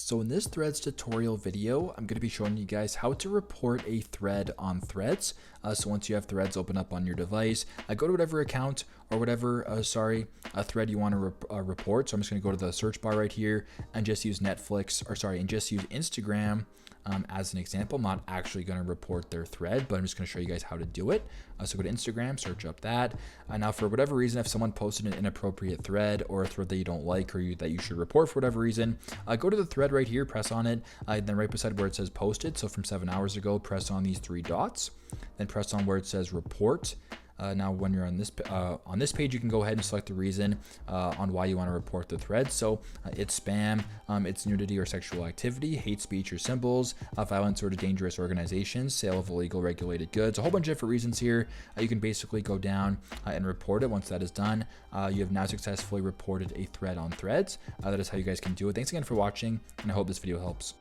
So in this Threads tutorial video, I'm going to be showing you guys how to report a thread on Threads. So once you have Threads open up on your device, go to whatever account or whatever, a thread you want to report. So I'm just going to go to the search bar right here and just use and just use Instagram as an example. I'm not actually going to report their thread, but I'm just going to show you guys how to do it. So go to Instagram, search up that. Now, for whatever reason, if someone posted an inappropriate thread or a thread that you don't like or that you should report for whatever reason, go to the thread right here, press on it, then right beside where it says posted, so from 7 hours ago, press on these three dots, then press on where it says report. Now, when you're on this page, you can go ahead and select the reason on why you want to report the thread. So it's spam, it's nudity or sexual activity, hate speech or symbols, violence or to dangerous organizations, sale of illegal regulated goods, a whole bunch of different reasons here. You can basically go down and report it. Once that is done, you have now successfully reported a thread on Threads. That is how you guys can do it. Thanks again for watching, and I hope this video helps.